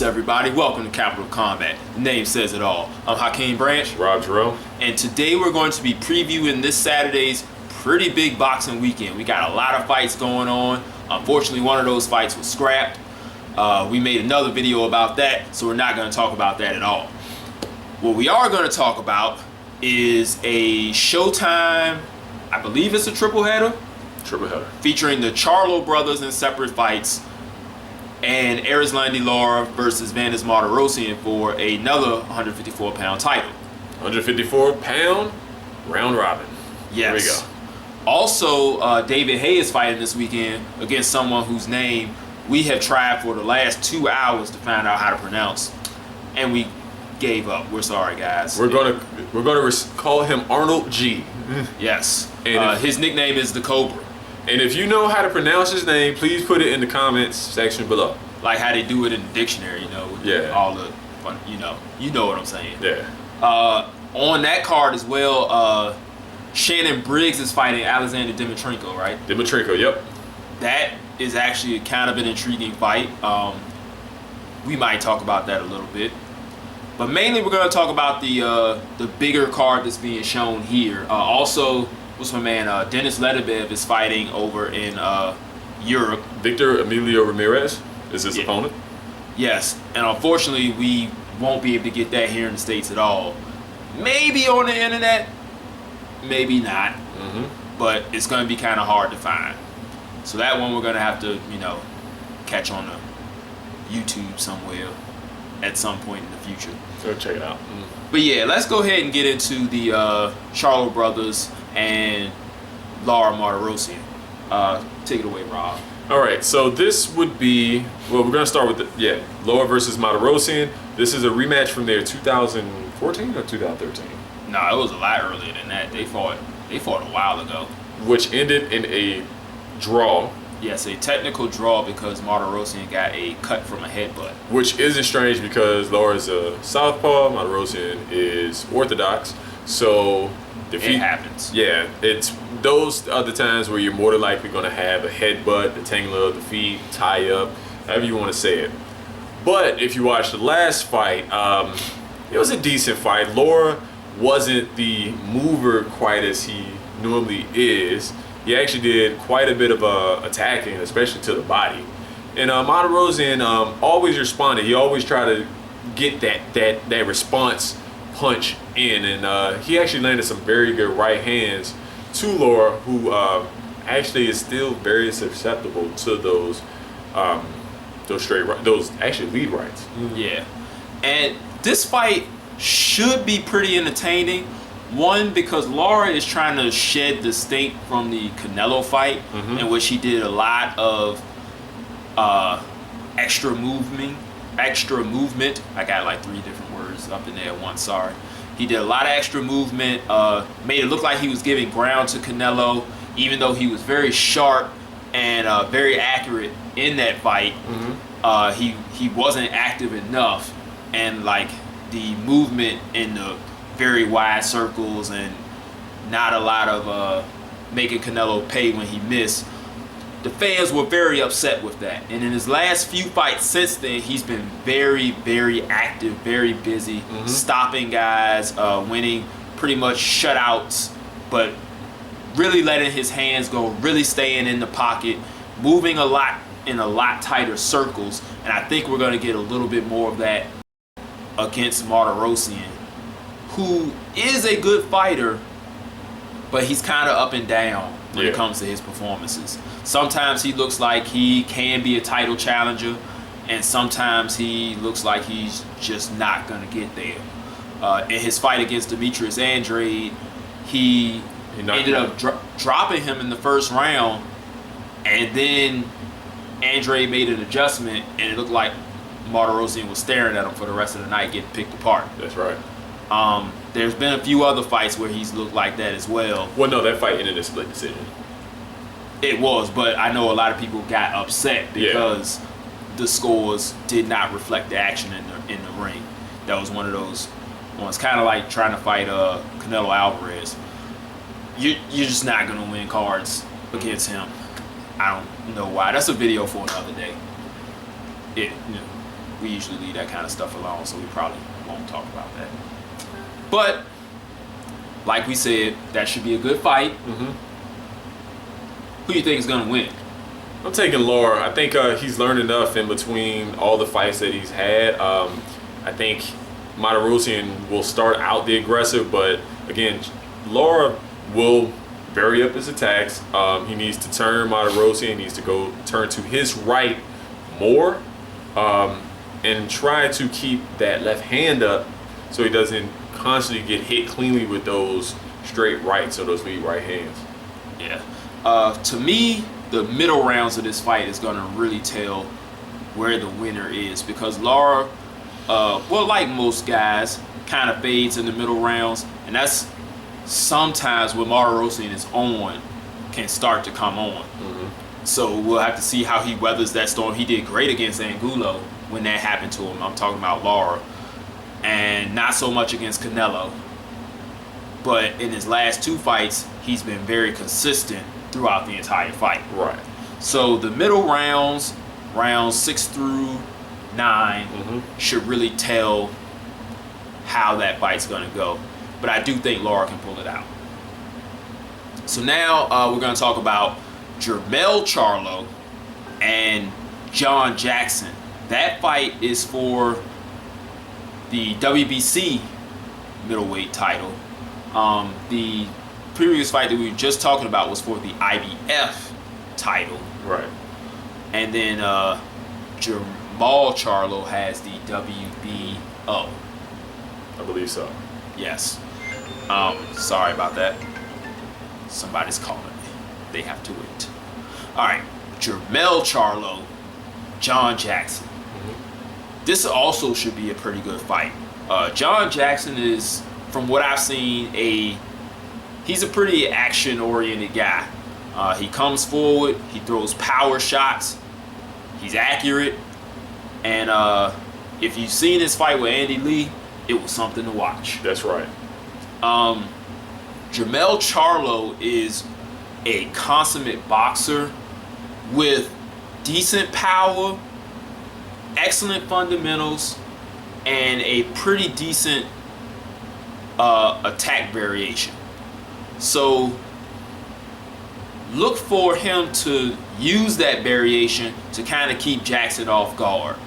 Peace, everybody. Welcome to Capital of Combat. The name says it all. I'm Hakeem Branch. Rob Jerome. And today we're going to be previewing this Saturday's pretty big boxing weekend. We got a lot of fights going on. Unfortunately, one of those fights was scrapped. We made another video about that, so we're not going to talk about that at all. What we are going to talk about is a Showtime, I believe it's a triple header, featuring the Charlos brothers in separate fights, and Lara versus Matirosyan for another 154-pound title. 154-pound round robin. Yes. There we go. Also, David Hay is fighting this weekend against someone whose name we have tried for the last 2 hours to find out how to pronounce, and we gave up. We're sorry, guys. We're gonna call him Arnold G. Yes. And his nickname is the Cobra. And if you know how to pronounce his name, please put it in the comments section below. Like how they do it in the dictionary, you know. With all the, you know what I'm saying. Yeah. On that card as well, Shannon Briggs is fighting Alexander Dimitrenko, right? Dimitrenko, yep. That is actually kind of an intriguing fight. We might talk about that a little bit. But mainly we're going to talk about the bigger card that's being shown here. Also, what's my man, Dennis Ledebev is fighting over in Europe. Victor Emilio Ramirez is his opponent. Yes, and unfortunately we won't be able to get that here in the States at all. Maybe on the internet, maybe not. But it's going to be kind of hard to find. So that one we're going to have to, catch on the YouTube somewhere at some point in the future. Go check it out. But yeah, let's go ahead and get into the Charlos brothers and Lara Matirosyan. Take it away, Rob. All right, so this would be, well, we're gonna start with Lara versus Matirosyan. This is a rematch from their 2014 or 2013? No, it was a lot earlier than that. They fought a while ago. Which ended in a draw. Yes, a technical draw because Matirosyan got a cut from a headbutt. Which isn't strange because Lara's a southpaw, Matirosyan is orthodox, so it happens. Yeah, it's those other times where you're more than likely going to have a headbutt, the tangler of the feet, tie up, however you want to say it. But if you watch the last fight, it was a decent fight. Lara wasn't the mover quite as he normally is. He actually did quite a bit of attacking, especially to the body. And Matirosyan always responded. He always tried to get that response punch in, and he actually landed some very good right hands to Lara, who actually is still very susceptible to those actually lead rights. Yeah, and this fight should be pretty entertaining. One, because Lara is trying to shed the stink from the Canelo fight, in which he did a lot of extra movement. I got like 3 different words up in there at once, sorry. He did a lot of extra movement, made it look like he was giving ground to Canelo, even though he was very sharp and very accurate in that fight. He wasn't active enough, and like the movement in the very wide circles and not a lot of making Canelo pay when he missed. The fans were very upset with that, and in his last few fights since then, he's been very, very active, very busy, stopping guys, winning pretty much shutouts, but really letting his hands go, really staying in the pocket, moving a lot in a lot tighter circles, and I think we're going to get a little bit more of that against Matirosyan, who is a good fighter, but he's kind of up and down when it comes to his performances. Sometimes he looks like he can be a title challenger, and sometimes he looks like he's just not going to get there. In his fight against Demetrius Andrade, he ended up dropping him in the first round, and then Andrade made an adjustment, and it looked like Matirosyan was staring at him for the rest of the night, getting picked apart. That's right. There's been a few other fights where he's looked like that as well. Well, no, that fight ended in a split decision. It was, but I know a lot of people got upset because the scores did not reflect the action in the ring. That was one of those ones, kind of like trying to fight Canelo Alvarez. You're just not going to win cards against him. I don't know why. That's a video for another day. we usually leave that kind of stuff alone, so we probably won't talk about that. But like we said, that should be a good fight. Who do you think is going to win? I'm taking Lara. I think he's learned enough in between all the fights that he's had. I think Matirosyan will start out the aggressive, but again, Lara will vary up his attacks. He needs to turn Matirosyan. He needs to go turn to his right more, and try to keep that left hand up so he doesn't constantly get hit cleanly with those straight rights or those lead right hands. Yeah. To me, the middle rounds of this fight is going to really tell where the winner is, because Lara, well, like most guys, kind of fades in the middle rounds, and that's sometimes when Matirosyan is on, can start to come on. So we'll have to see how he weathers that storm. He did great against Angulo when that happened to him. I'm talking about Lara. And not so much against Canelo. But in his last 2 fights, he's been very consistent throughout the entire fight. Right. So the middle rounds, rounds 6 through 9, should really tell how that fight's going to go. But I do think Lara can pull it out. So now we're going to talk about Jermell Charlo and John Jackson. That fight is for the WBC middleweight title. The previous fight that we were just talking about was for the IBF title. Right. And then Jermall Charlo has the WBO. I believe so. Yes. Sorry about that. Somebody's calling me. They have to wait. All right. Jermell Charlo, John Jackson. This also should be a pretty good fight. John Jackson is, from what I've seen, he's a pretty action-oriented guy. He comes forward, he throws power shots, he's accurate, and if you've seen his fight with Andy Lee, it was something to watch. That's right. Jermell Charlo is a consummate boxer with decent power, excellent fundamentals, and a pretty decent attack variation. So look for him to use that variation to kind of keep Jackson off guard.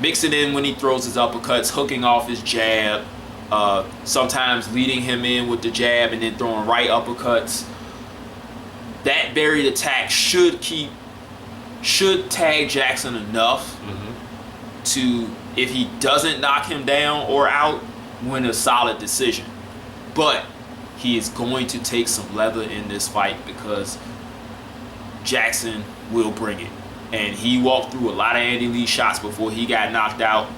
Mix it in when he throws his uppercuts, hooking off his jab, sometimes leading him in with the jab and then throwing right uppercuts. That varied attack should tag Jackson enough to, if he doesn't knock him down or out, win a solid decision. But he is going to take some leather in this fight because Jackson will bring it. And he walked through a lot of Andy Lee shots before he got knocked out.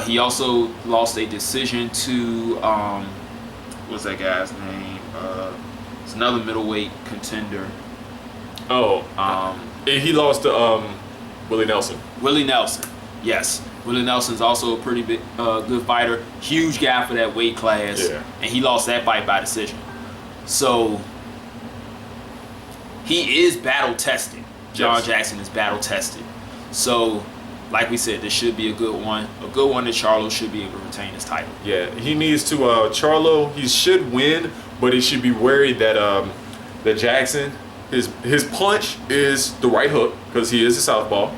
He also lost a decision to, what's that guy's name? It's another middleweight contender. He lost to Willie Nelson. Willie Nelson, yes. Willie Nelson's also a pretty big, good fighter. Huge guy for that weight class. Yeah. And he lost that fight by decision. So he is battle tested. John Jackson is battle tested. So, like we said, this should be a good one. A good one that Charlo should be able to retain his title. Yeah, he needs to. Charlo, he should win, but he should be worried that that Jackson, his punch is the right hook because he is a southpaw,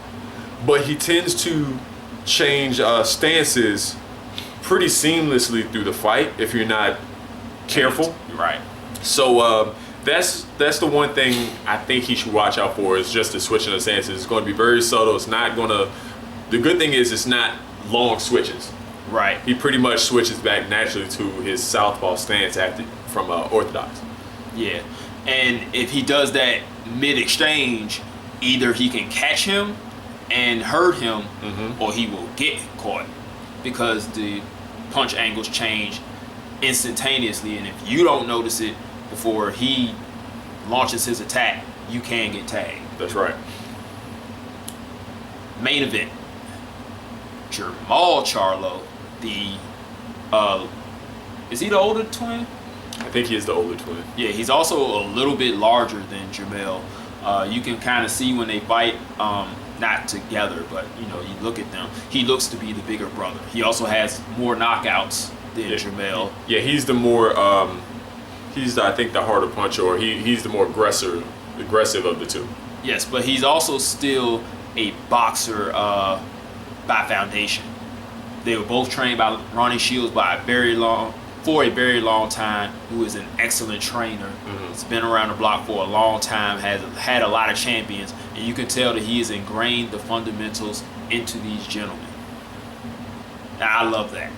but he tends to change stances pretty seamlessly through the fight if you're not careful. Right. So that's the one thing I think he should watch out for, is just the switching of stances. It's going to be very subtle. It's not going to. The good thing is it's not long switches. Right. He pretty much switches back naturally to his southpaw stance from orthodox. Yeah. And if he does that mid-exchange, either he can catch him and hurt him, or he will get caught, because the punch angles change instantaneously, and if you don't notice it before he launches his attack, you can get tagged. That's right. Main event. Jermall Charlo, is he the older twin? I think he is the older twin. Yeah, he's also a little bit larger than Jermell. You can kind of see when they fight, not together, but you look at them. He looks to be the bigger brother. He also has more knockouts than Jamel. Yeah, he's the more I think the harder puncher, or he's the more aggressive of the two. Yes, but he's also still a boxer by foundation. They were both trained by Ronnie Shields for a very long time, who is an excellent trainer. He's been around the block for a long time, has had a lot of champions, and you can tell that he has ingrained the fundamentals into these gentlemen. Now, I love that.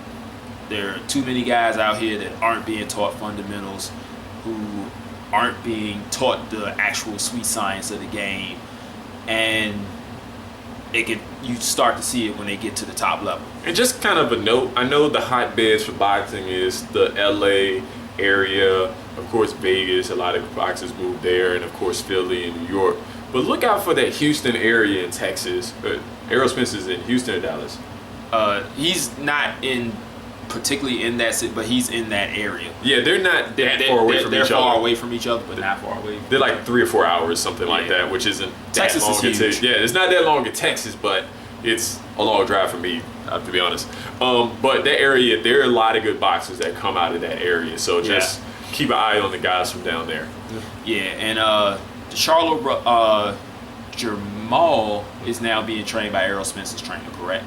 There are too many guys out here that aren't being taught fundamentals, who aren't being taught the actual sweet science of the game, and you start to see it when they get to the top level. And just kind of a note, I know the hotbeds for boxing is the LA area, of course Vegas, a lot of boxers move there, and of course Philly and New York. But look out for that Houston area in Texas. Errol Spence's in Houston or Dallas? He's not particularly in that city, but he's in that area. Yeah, they're not that far away from each other. They're far away from each other, but not far away. They're like 3 or 4 hours, something like that, which isn't Texas that long. is huge. Yeah, it's not that long in Texas, but it's a long drive for me, to be honest. But that area, there are a lot of good boxers that come out of that area, so just keep an eye on the guys from down there. Yeah, and the Charlos Jamal is now being trained by Errol Spence's trainer, correct?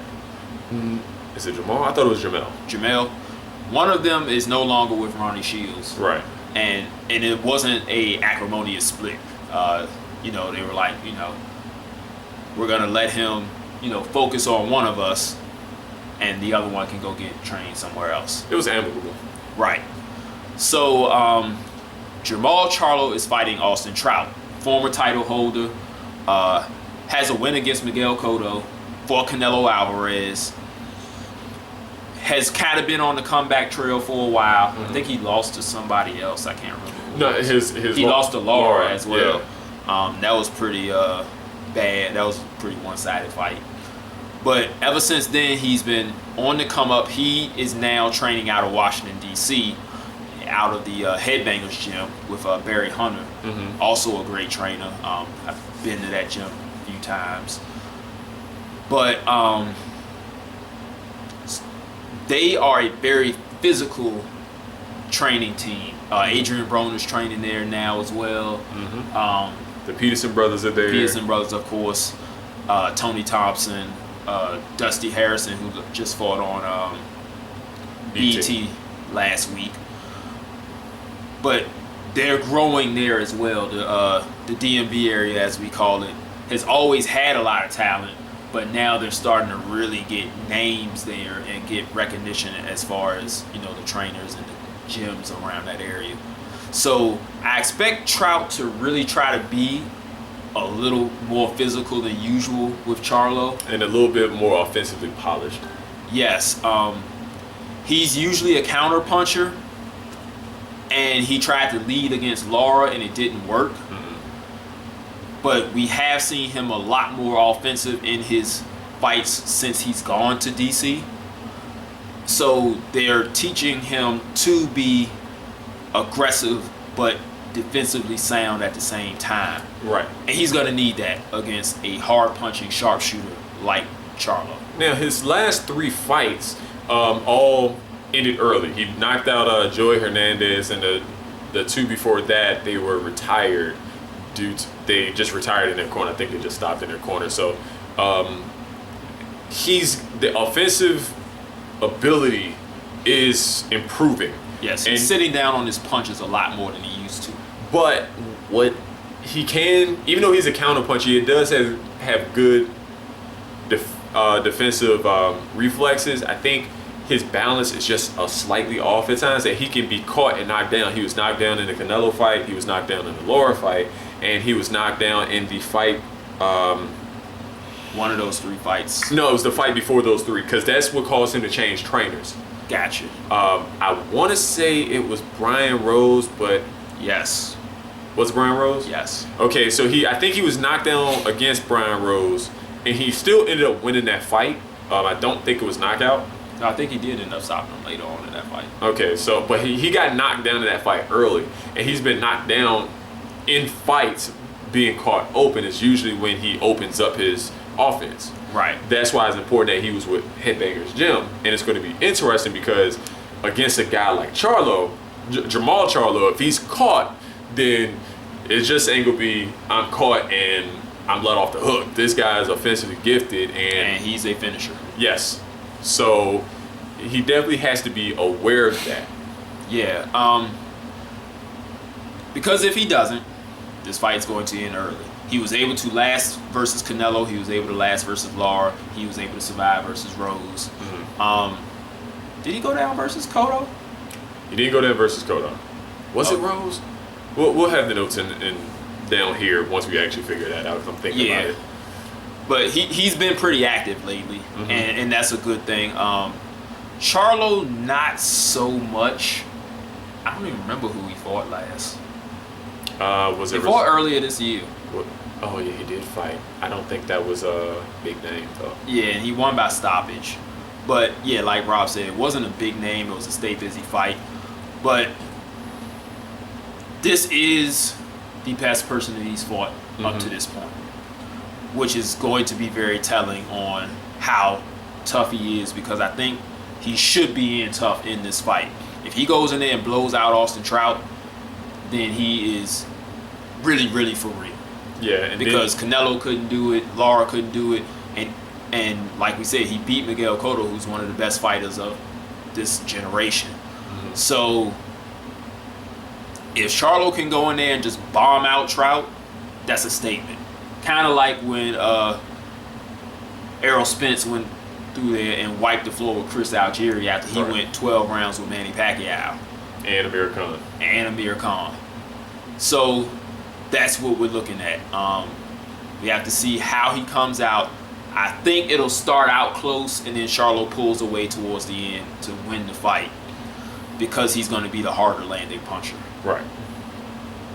Is it Jamal? I thought it was Jamel. Jamel. One of them is no longer with Ronnie Shields. Right. And it wasn't a acrimonious split. They were like, we're gonna let him, focus on one of us, and the other one can go get trained somewhere else. It was amicable. Right. So Jamal Charlo is fighting Austin Trout, former title holder, has a win against Miguel Cotto for Canelo Alvarez. Has kind of been on the comeback trail for a while. I think he lost to somebody else. I can't remember. No, he lost to Lara as well. Yeah. That was pretty bad. That was a pretty one-sided fight. But ever since then, he's been on the come up. He is now training out of Washington, D.C., out of the Headbangers gym with Barry Hunter, also a great trainer. I've been to that gym a few times. But they are a very physical training team. Adrian Broner's training there now as well. The Peterson brothers are there. Peterson brothers, of course. Tony Thompson, Dusty Harrison, who just fought on BT last week. But they're growing there as well. The DMV area, as we call it, has always had a lot of talent. But now they're starting to really get names there and get recognition as far as, the trainers and the gyms around that area. So I expect Trout to really try to be a little more physical than usual with Charlo. And a little bit more offensively polished. Yes. He's usually a counter puncher. And he tried to lead against Lara and it didn't work. But we have seen him a lot more offensive in his fights since he's gone to DC. So they're teaching him to be aggressive but defensively sound at the same time. Right. And he's going to need that against a hard-punching sharpshooter like Charlo. Now, his last 3 fights all ended early. He knocked out Joey Hernandez, and the 2 before that, they were retired. They just retired in their corner. I think they just stopped in their corner. So the offensive ability is improving. Yes, he's sitting down on his punches a lot more than he used to. But what he can, even though he's a counter puncher, he does have good defensive reflexes. I think his balance is just slightly off at times, that he can be caught and knocked down. He was knocked down in the Canelo fight. He was knocked down in the Lara fight. And he was knocked down in the fight. One of those 3 fights. No, it was the fight before those 3, because that's what caused him to change trainers. Gotcha. I want to say it was Brian Rose, but yes. Was it Brian Rose? Yes. Okay, so I think he was knocked down against Brian Rose, and he still ended up winning that fight. I don't think it was knockout. No, I think he did end up stopping him later on in that fight. Okay, so but he got knocked down in that fight early, and he's been knocked down in fights being caught open. Is usually when he opens up his offense. Right. That's why it's important that he was with Headbangers Gym. And it's going to be interesting because against a guy like Charlo, Jamal Charlo, if he's caught, then it just ain't going to be I'm caught and I'm let off the hook. This guy is offensively gifted and he's a finisher. Yes. So he definitely has to be aware of that. Yeah. Because if he doesn't, this fight's going to end early. He was able to last versus Canelo. He was able to last versus Lara. He was able to survive versus Rose. Did he go down versus Cotto? He didn't go down versus Cotto. Was it Rose? We'll have the notes in down here once we actually figure that out. If I'm thinking about it. But he's been pretty active lately, and that's a good thing. Charlo, not so much. I don't even remember who he fought last. Was it? He fought earlier this year. Oh yeah, he did fight. I don't think that was a big name though. Yeah, and he won by stoppage. But yeah, like Rob said, it wasn't a big name. It was a stay busy fight. But this is the best person that he's fought up to this point, which is going to be very telling on how tough he is, because I think he should be in tough in this fight. If he goes in there and blows out Austin Trout, then he is really, really for real. Yeah, and because Canelo couldn't do it, Lara couldn't do it, and like we said, he beat Miguel Cotto, who's one of the best fighters of this generation. So if Charlo can go in there and just bomb out Trout, that's a statement. Kind of like when Errol Spence went through there and wiped the floor with Chris Algieri after he went 12 rounds with Manny Pacquiao. And Amir Khan. So that's what we're looking at. We have to see how he comes out. I think it'll start out close and then Charlo pulls away towards the end to win the fight, because he's going to be the harder landing puncher. Right.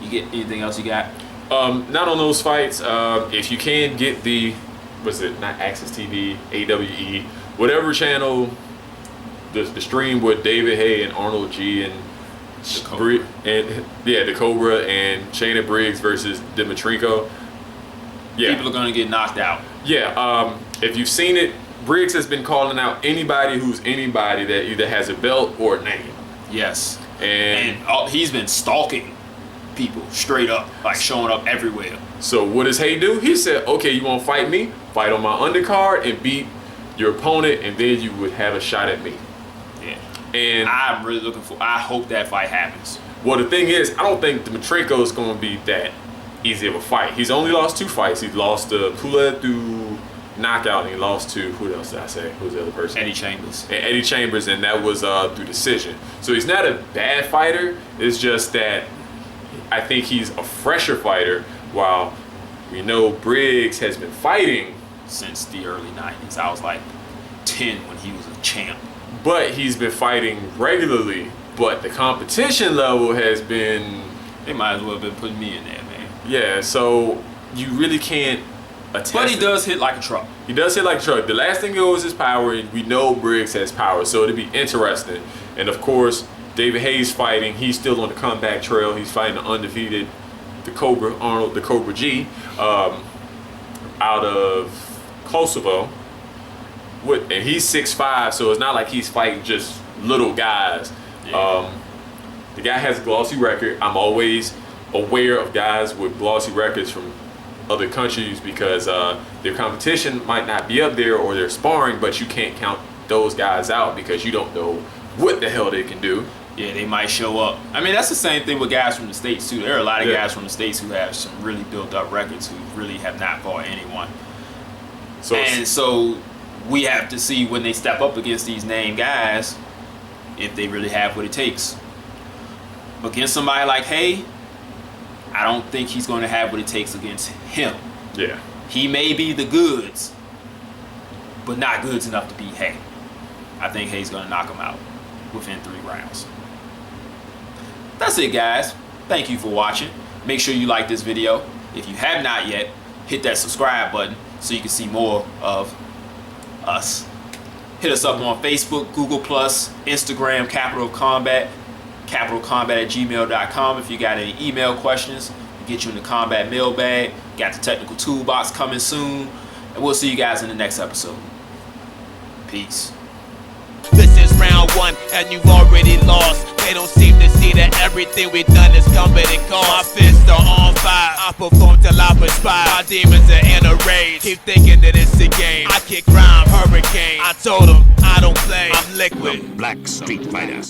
You get anything else you got? Not on those fights. If you can get the, what's it, not Access TV, AWE, whatever channel, the stream with David Hay and Arnold G and the Cobra and Shayna Briggs versus Dimitrenko. Yeah. People are going to get knocked out. Yeah. If you've seen it, Briggs has been calling out anybody that either has a belt or a name. Yes. And he's been stalking people straight up, like showing up everywhere. So what does Hay do? He said, okay, you want to fight me? Fight on my undercard and beat your opponent, and then you would have a shot at me. Yeah. And I'm really I hope that fight happens. Well, the thing is, I don't think Dimitrenko is going to be that easy of a fight. He's only lost 2 fights. He lost to Pula through knockout, and he lost to, who else did I say? Who's the other person? Eddie Chambers. And that was through decision. So he's not a bad fighter. It's just that I think he's a fresher fighter, while we know Briggs has been fighting since the early 90s. I was like 10 when he was a champ. But he's been fighting regularly, but the competition level has been... They might as well have been putting me in there, man. Yeah, so you really can't attest. But he does hit like a truck. He does hit like a truck. The last thing goes is power, and we know Briggs has power, so it'll be interesting. And of course, David Hayes fighting. He's still on the comeback trail. He's fighting the undefeated, the Cobra, Arnold, the Cobra G, out of Kosovo. And he's 6'5", so it's not like he's fighting just little guys. Yeah. The guy has a glossy record. I'm always aware of guys with glossy records from other countries because their competition might not be up there, or they're sparring, but you can't count those guys out because you don't know what the hell they can do. Yeah, they might show up. I mean, that's the same thing with guys from the States, too. There are a lot of guys from the States who have some really built-up records who really have not fought anyone. So we have to see when they step up against these named guys if they really have what it takes. Against somebody like Hay, I don't think he's going to have what it takes against him. Yeah. He may be the goods, but not goods enough to beat Hay. I think Hay's going to knock him out within 3 rounds. That's it, guys. Thank you for watching. Make sure you like this video. If you have not yet, hit that subscribe button so you can see more of us. Hit us up on Facebook, Google+, Instagram, CapitalofCombat, CapitalofCombat@gmail.com. If you got any email questions, we'll get you in the combat mailbag. Got the technical toolbox coming soon. And we'll see you guys in the next episode. Peace. This is round one, and you've already lost. They don't seem to see that everything we've done is coming and cost. My fists are on fire, I perform till I perspire. My demons are in a rage, keep thinking that it's a game. I kick rhyme, hurricane. I told them I don't play, I'm liquid. Black Street Fighter.